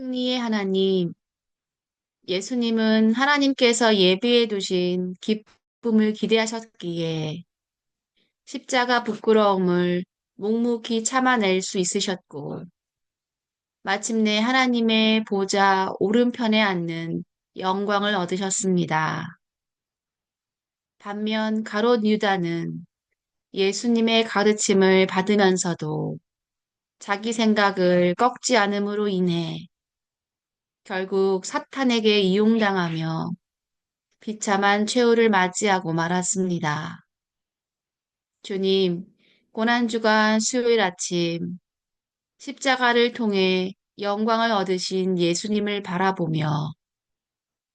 승리의 하나님, 예수님은 하나님께서 예비해 두신 기쁨을 기대하셨기에 십자가 부끄러움을 묵묵히 참아낼 수 있으셨고, 마침내 하나님의 보좌 오른편에 앉는 영광을 얻으셨습니다. 반면 가롯 유다는 예수님의 가르침을 받으면서도 자기 생각을 꺾지 않음으로 인해 결국 사탄에게 이용당하며 비참한 최후를 맞이하고 말았습니다. 주님, 고난주간 수요일 아침 십자가를 통해 영광을 얻으신 예수님을 바라보며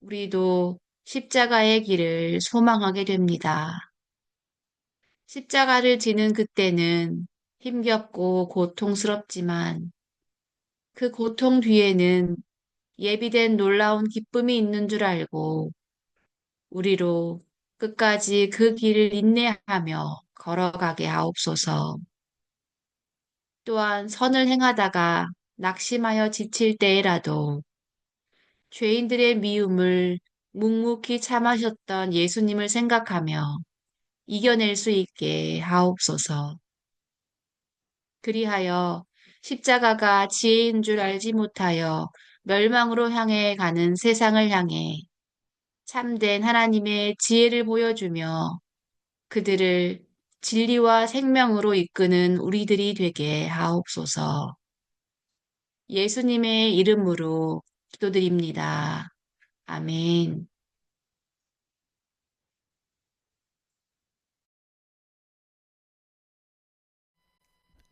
우리도 십자가의 길을 소망하게 됩니다. 십자가를 지는 그때는 힘겹고 고통스럽지만 그 고통 뒤에는 예비된 놀라운 기쁨이 있는 줄 알고 우리로 끝까지 그 길을 인내하며 걸어가게 하옵소서. 또한 선을 행하다가 낙심하여 지칠 때에라도 죄인들의 미움을 묵묵히 참으셨던 예수님을 생각하며 이겨낼 수 있게 하옵소서. 그리하여 십자가가 지혜인 줄 알지 못하여 멸망으로 향해 가는 세상을 향해 참된 하나님의 지혜를 보여주며 그들을 진리와 생명으로 이끄는 우리들이 되게 하옵소서. 예수님의 이름으로 기도드립니다. 아멘.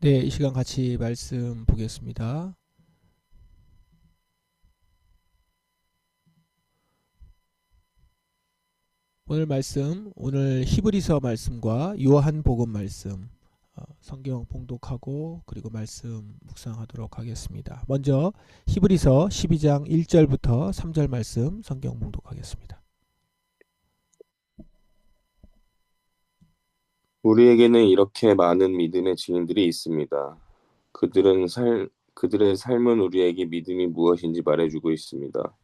네, 이 시간 같이 말씀 보겠습니다. 오늘 말씀, 오늘 히브리서 말씀과 요한복음 말씀 성경 봉독하고 그리고 말씀 묵상하도록 하겠습니다. 먼저 히브리서 12장 1절부터 3절 말씀 성경 봉독하겠습니다. 우리에게는 이렇게 많은 믿음의 증인들이 있습니다. 그들의 삶은 우리에게 믿음이 무엇인지 말해주고 있습니다.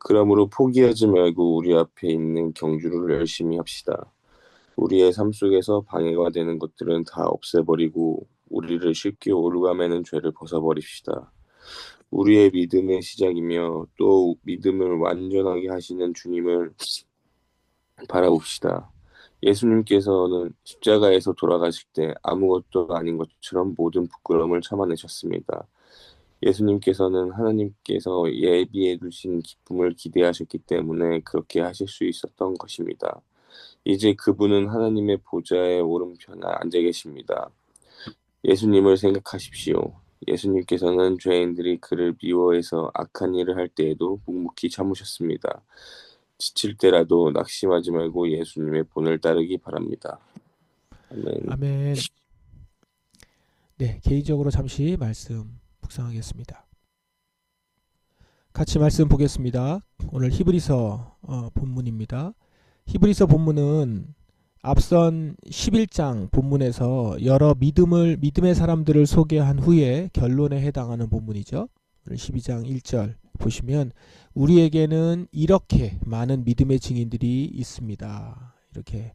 그러므로 포기하지 말고 우리 앞에 있는 경주를 열심히 합시다. 우리의 삶 속에서 방해가 되는 것들은 다 없애버리고 우리를 쉽게 오르가매는 죄를 벗어버립시다. 우리의 믿음의 시작이며 또 믿음을 완전하게 하시는 주님을 바라봅시다. 예수님께서는 십자가에서 돌아가실 때 아무것도 아닌 것처럼 모든 부끄러움을 참아내셨습니다. 예수님께서는 하나님께서 예비해 두신 기쁨을 기대하셨기 때문에 그렇게 하실 수 있었던 것입니다. 이제 그분은 하나님의 보좌의 오른편에 앉아 계십니다. 예수님을 생각하십시오. 예수님께서는 죄인들이 그를 미워해서 악한 일을 할 때에도 묵묵히 참으셨습니다. 지칠 때라도 낙심하지 말고 예수님의 본을 따르기 바랍니다. 아멘. 아멘. 네, 개인적으로 잠시 말씀 묵상하겠습니다. 같이 말씀 보겠습니다. 오늘 히브리서 본문입니다. 히브리서 본문은 앞선 11장 본문에서 여러 믿음의 사람들을 소개한 후에 결론에 해당하는 본문이죠. 오늘 12장 1절 보시면 우리에게는 이렇게 많은 믿음의 증인들이 있습니다. 이렇게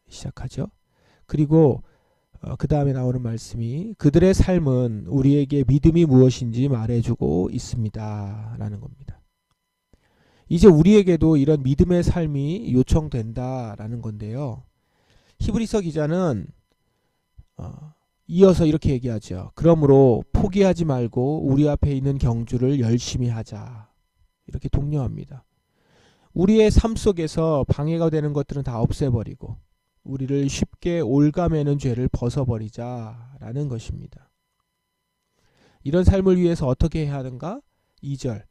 시작하죠. 그리고 그 다음에 나오는 말씀이 그들의 삶은 우리에게 믿음이 무엇인지 말해주고 있습니다. 라는 겁니다. 이제 우리에게도 이런 믿음의 삶이 요청된다라는 건데요. 히브리서 기자는 이어서 이렇게 얘기하죠. 그러므로 포기하지 말고 우리 앞에 있는 경주를 열심히 하자. 이렇게 독려합니다. 우리의 삶 속에서 방해가 되는 것들은 다 없애버리고 우리를 쉽게 올가매는 죄를 벗어버리자라는 것입니다. 이런 삶을 위해서 어떻게 해야 하는가? 2절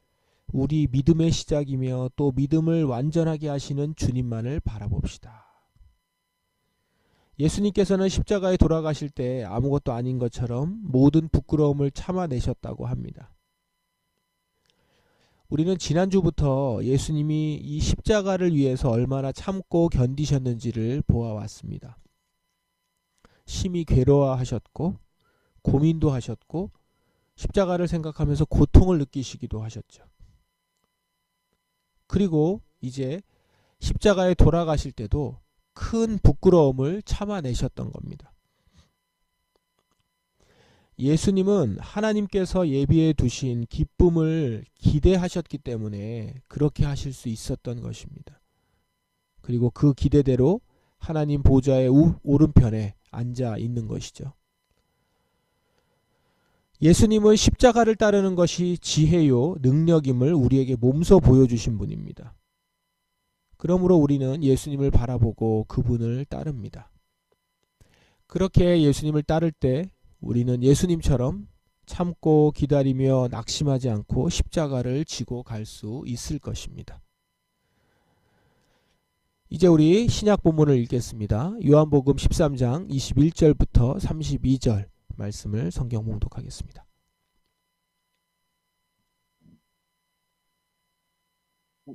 우리 믿음의 시작이며 또 믿음을 완전하게 하시는 주님만을 바라봅시다. 예수님께서는 십자가에 돌아가실 때 아무것도 아닌 것처럼 모든 부끄러움을 참아내셨다고 합니다. 우리는 지난주부터 예수님이 이 십자가를 위해서 얼마나 참고 견디셨는지를 보아왔습니다. 심히 괴로워하셨고 고민도 하셨고 십자가를 생각하면서 고통을 느끼시기도 하셨죠. 그리고 이제 십자가에 돌아가실 때도 큰 부끄러움을 참아내셨던 겁니다. 예수님은 하나님께서 예비해 두신 기쁨을 기대하셨기 때문에 그렇게 하실 수 있었던 것입니다. 그리고 그 기대대로 하나님 보좌의 오른편에 앉아 있는 것이죠. 예수님은 십자가를 따르는 것이 지혜요 능력임을 우리에게 몸소 보여주신 분입니다. 그러므로 우리는 예수님을 바라보고 그분을 따릅니다. 그렇게 예수님을 따를 때 우리는 예수님처럼 참고 기다리며 낙심하지 않고 십자가를 지고 갈 수 있을 것입니다. 이제 우리 신약 본문을 읽겠습니다. 요한복음 13장 21절부터 32절 말씀을 성경 봉독하겠습니다.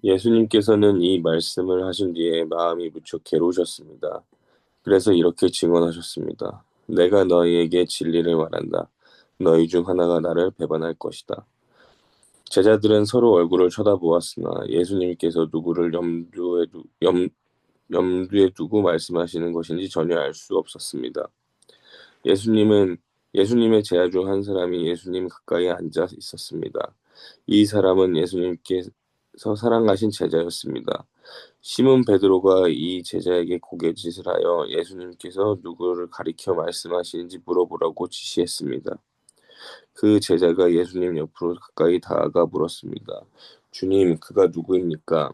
예수님께서는 이 말씀을 하신 뒤에 마음이 무척 괴로우셨습니다. 그래서 이렇게 증언하셨습니다. 내가 너희에게 진리를 말한다. 너희 중 하나가 나를 배반할 것이다. 제자들은 서로 얼굴을 쳐다보았으나 예수님께서 누구를 염두에 두고 말씀하시는 것인지 전혀 알 수 없었습니다. 예수님의 제자 중 한 사람이 예수님 가까이 앉아 있었습니다. 이 사람은 예수님께서 사랑하신 제자였습니다. 시몬 베드로가 이 제자에게 고개짓을 하여 예수님께서 누구를 가리켜 말씀하시는지 물어보라고 지시했습니다. 그 제자가 예수님 옆으로 가까이 다가가 물었습니다. 주님, 그가 누구입니까?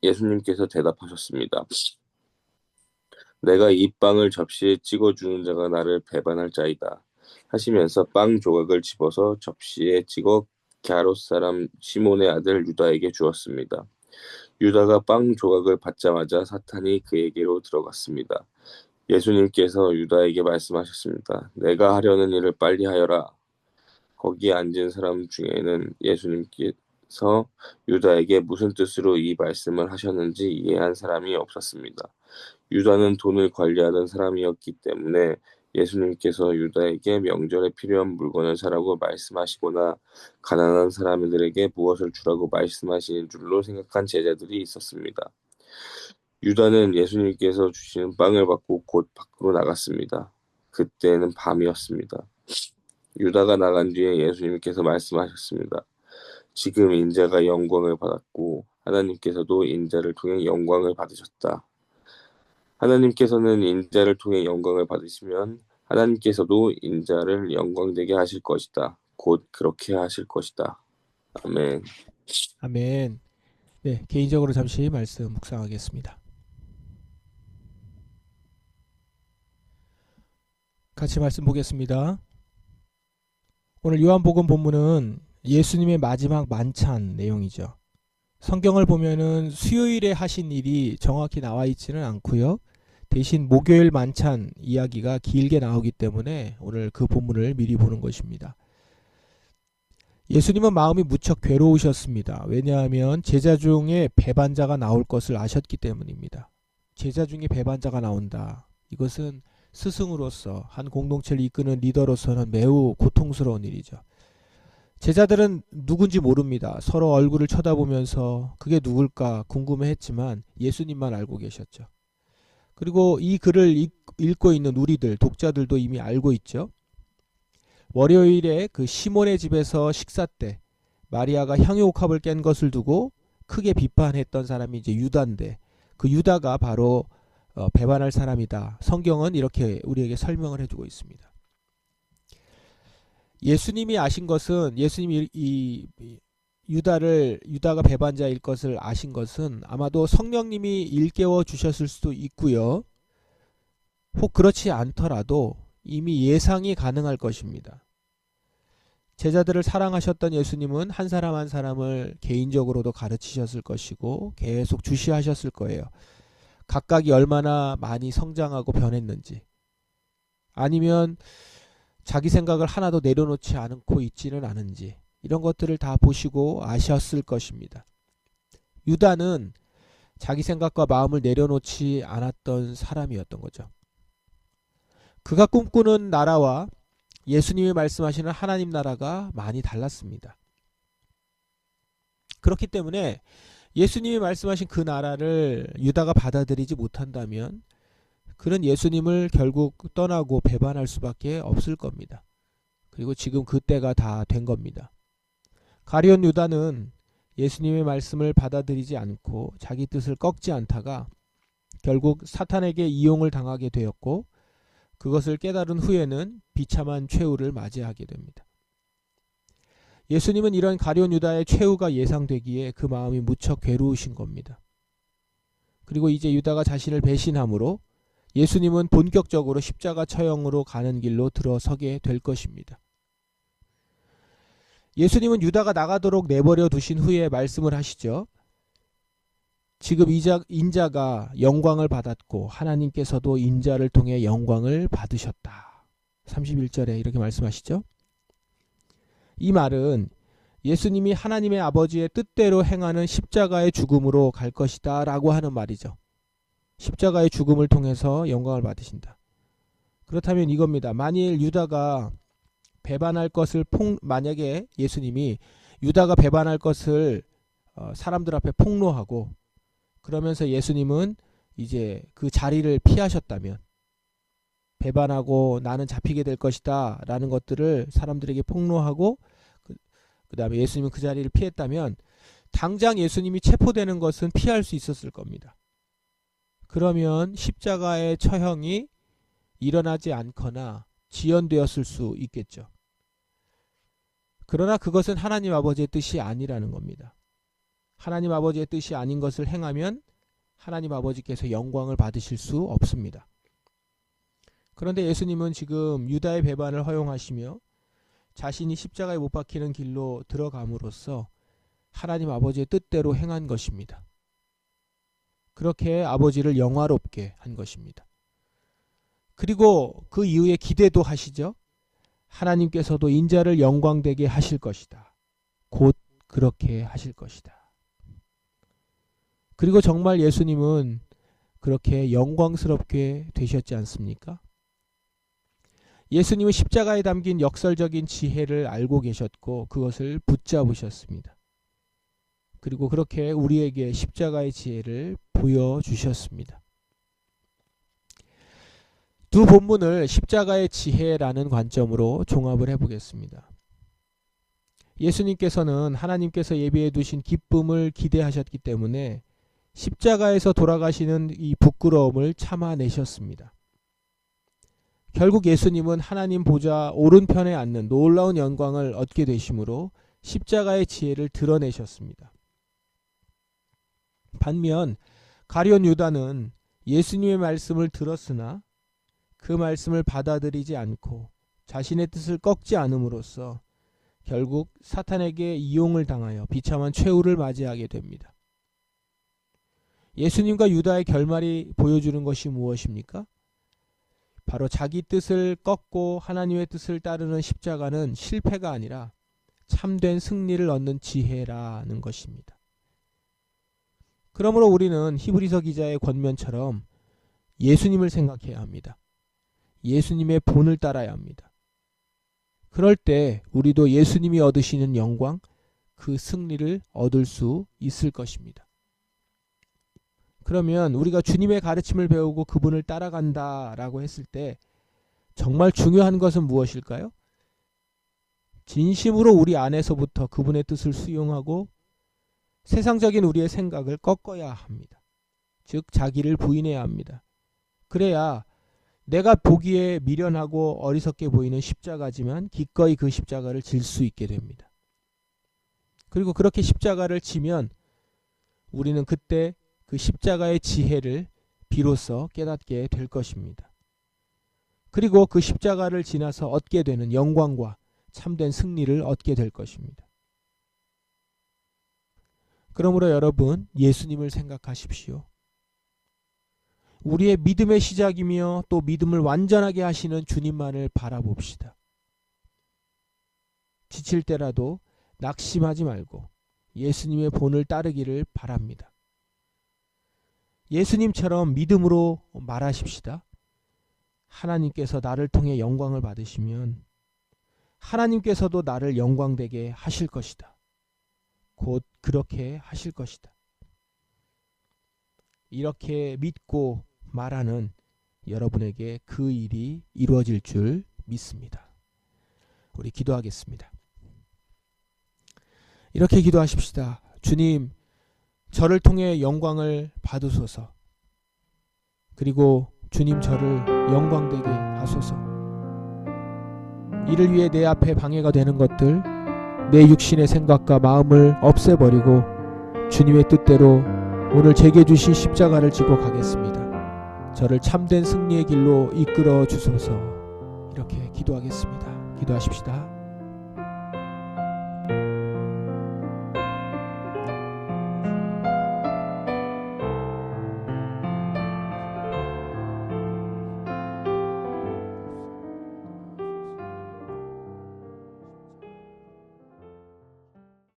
예수님께서 대답하셨습니다. 내가 이 빵을 접시에 찍어주는 자가 나를 배반할 자이다. 하시면서 빵 조각을 집어서 접시에 찍어 갸롯 사람 시몬의 아들 유다에게 주었습니다. 유다가 빵 조각을 받자마자 사탄이 그에게로 들어갔습니다. 예수님께서 유다에게 말씀하셨습니다. 내가 하려는 일을 빨리 하여라. 거기에 앉은 사람 중에는 예수님께서 유다에게 무슨 뜻으로 이 말씀을 하셨는지 이해한 사람이 없었습니다. 유다는 돈을 관리하던 사람이었기 때문에 예수님께서 유다에게 명절에 필요한 물건을 사라고 말씀하시거나 가난한 사람들에게 무엇을 주라고 말씀하시는 줄로 생각한 제자들이 있었습니다. 유다는 예수님께서 주시는 빵을 받고 곧 밖으로 나갔습니다. 그때는 밤이었습니다. 유다가 나간 뒤에 예수님께서 말씀하셨습니다. 지금 인자가 영광을 받았고 하나님께서도 인자를 통해 영광을 받으셨다. 하나님께서는 인자를 통해 영광을 받으시면 하나님께서도 인자를 영광되게 하실 것이다. 곧 그렇게 하실 것이다. 아멘. 아멘. 네, 개인적으로 잠시 말씀 묵상하겠습니다. 같이 말씀 보겠습니다. 오늘 요한복음 본문은 예수님의 마지막 만찬 내용이죠. 성경을 보면은 수요일에 하신 일이 정확히 나와 있지는 않고요. 대신 목요일 만찬 이야기가 길게 나오기 때문에 오늘 그 본문을 미리 보는 것입니다. 예수님은 마음이 무척 괴로우셨습니다. 왜냐하면 제자 중에 배반자가 나올 것을 아셨기 때문입니다. 제자 중에 배반자가 나온다. 이것은 스승으로서 한 공동체를 이끄는 리더로서는 매우 고통스러운 일이죠. 제자들은 누군지 모릅니다. 서로 얼굴을 쳐다보면서 그게 누굴까 궁금해했지만 예수님만 알고 계셨죠. 그리고 이 글을 읽고 있는 우리들, 독자들도 이미 알고 있죠. 월요일에 그 시몬의 집에서 식사 때 마리아가 향유옥합을 깬 것을 두고 크게 비판했던 사람이 이제 유다인데 그 유다가 바로 배반할 사람이다. 성경은 이렇게 우리에게 설명을 해주고 있습니다. 예수님이 아신 것은 예수님이 유다가 배반자일 것을 아신 것은 아마도 성령님이 일깨워 주셨을 수도 있고요. 혹 그렇지 않더라도 이미 예상이 가능할 것입니다. 제자들을 사랑하셨던 예수님은 한 사람 한 사람을 개인적으로도 가르치셨을 것이고 계속 주시하셨을 거예요. 각각이 얼마나 많이 성장하고 변했는지, 아니면 자기 생각을 하나도 내려놓지 않고 있지는 않은지, 이런 것들을 다 보시고 아셨을 것입니다. 유다는 자기 생각과 마음을 내려놓지 않았던 사람이었던 거죠. 그가 꿈꾸는 나라와 예수님이 말씀하시는 하나님 나라가 많이 달랐습니다. 그렇기 때문에 예수님이 말씀하신 그 나라를 유다가 받아들이지 못한다면 그는 예수님을 결국 떠나고 배반할 수밖에 없을 겁니다. 그리고 지금 그 때가 다 된 겁니다. 가룟 유다는 예수님의 말씀을 받아들이지 않고 자기 뜻을 꺾지 않다가 결국 사탄에게 이용을 당하게 되었고 그것을 깨달은 후에는 비참한 최후를 맞이하게 됩니다. 예수님은 이런 가룟 유다의 최후가 예상되기에 그 마음이 무척 괴로우신 겁니다. 그리고 이제 유다가 자신을 배신함으로 예수님은 본격적으로 십자가 처형으로 가는 길로 들어서게 될 것입니다. 예수님은 유다가 나가도록 내버려 두신 후에 말씀을 하시죠. 지금 인자가 영광을 받았고 하나님께서도 인자를 통해 영광을 받으셨다. 31절에 이렇게 말씀하시죠. 이 말은 예수님이 하나님의 아버지의 뜻대로 행하는 십자가의 죽음으로 갈 것이다 라고 하는 말이죠. 십자가의 죽음을 통해서 영광을 받으신다. 그렇다면 이겁니다. 만일 유다가 배반할 것을 만약에 예수님이 유다가 배반할 것을 사람들 앞에 폭로하고 그러면서 예수님은 이제 그 자리를 피하셨다면 배반하고 나는 잡히게 될 것이다 라는 것들을 사람들에게 폭로하고 그 다음에 예수님은 그 자리를 피했다면 당장 예수님이 체포되는 것은 피할 수 있었을 겁니다. 그러면 십자가의 처형이 일어나지 않거나 지연되었을 수 있겠죠. 그러나 그것은 하나님 아버지의 뜻이 아니라는 겁니다. 하나님 아버지의 뜻이 아닌 것을 행하면 하나님 아버지께서 영광을 받으실 수 없습니다. 그런데 예수님은 지금 유다의 배반을 허용하시며 자신이 십자가에 못 박히는 길로 들어감으로써 하나님 아버지의 뜻대로 행한 것입니다. 그렇게 아버지를 영화롭게 한 것입니다. 그리고 그 이후에 기대도 하시죠. 하나님께서도 인자를 영광되게 하실 것이다. 곧 그렇게 하실 것이다. 그리고 정말 예수님은 그렇게 영광스럽게 되셨지 않습니까? 예수님은 십자가에 담긴 역설적인 지혜를 알고 계셨고 그것을 붙잡으셨습니다. 그리고 그렇게 우리에게 십자가의 지혜를 보여주셨습니다. 두 본문을 십자가의 지혜라는 관점으로 종합을 해보겠습니다. 예수님께서는 하나님께서 예비해 두신 기쁨을 기대하셨기 때문에 십자가에서 돌아가시는 이 부끄러움을 참아내셨습니다. 결국 예수님은 하나님 보좌 오른편에 앉는 놀라운 영광을 얻게 되심으로 십자가의 지혜를 드러내셨습니다. 반면 가룟 유다는 예수님의 말씀을 들었으나 그 말씀을 받아들이지 않고 자신의 뜻을 꺾지 않음으로써 결국 사탄에게 이용을 당하여 비참한 최후를 맞이하게 됩니다. 예수님과 유다의 결말이 보여주는 것이 무엇입니까? 바로 자기 뜻을 꺾고 하나님의 뜻을 따르는 십자가는 실패가 아니라 참된 승리를 얻는 지혜라는 것입니다. 그러므로 우리는 히브리서 기자의 권면처럼 예수님을 생각해야 합니다. 예수님의 본을 따라야 합니다. 그럴 때 우리도 예수님이 얻으시는 영광, 그 승리를 얻을 수 있을 것입니다. 그러면 우리가 주님의 가르침을 배우고 그분을 따라간다라고 했을 때 정말 중요한 것은 무엇일까요? 진심으로 우리 안에서부터 그분의 뜻을 수용하고 세상적인 우리의 생각을 꺾어야 합니다. 즉 자기를 부인해야 합니다. 그래야 내가 보기에 미련하고 어리석게 보이는 십자가지만 기꺼이 그 십자가를 질 수 있게 됩니다. 그리고 그렇게 십자가를 지면 우리는 그때 그 십자가의 지혜를 비로소 깨닫게 될 것입니다. 그리고 그 십자가를 지나서 얻게 되는 영광과 참된 승리를 얻게 될 것입니다. 그러므로 여러분, 예수님을 생각하십시오. 우리의 믿음의 시작이며 또 믿음을 완전하게 하시는 주님만을 바라봅시다. 지칠 때라도 낙심하지 말고 예수님의 본을 따르기를 바랍니다. 예수님처럼 믿음으로 말하십시다. 하나님께서 나를 통해 영광을 받으시면 하나님께서도 나를 영광되게 하실 것이다. 곧 그렇게 하실 것이다. 이렇게 믿고 말하는 여러분에게 그 일이 이루어질 줄 믿습니다. 우리 기도하겠습니다. 이렇게 기도하십시다. 주님, 저를 통해 영광을 받으소서. 그리고 주님, 저를 영광되게 하소서. 이를 위해 내 앞에 방해가 되는 것들, 내 육신의 생각과 마음을 없애버리고 주님의 뜻대로 오늘 제게 주신 십자가를 지고 가겠습니다. 저를 참된 승리의 길로 이끌어 주소서. 이렇게 기도하겠습니다. 기도하십시다.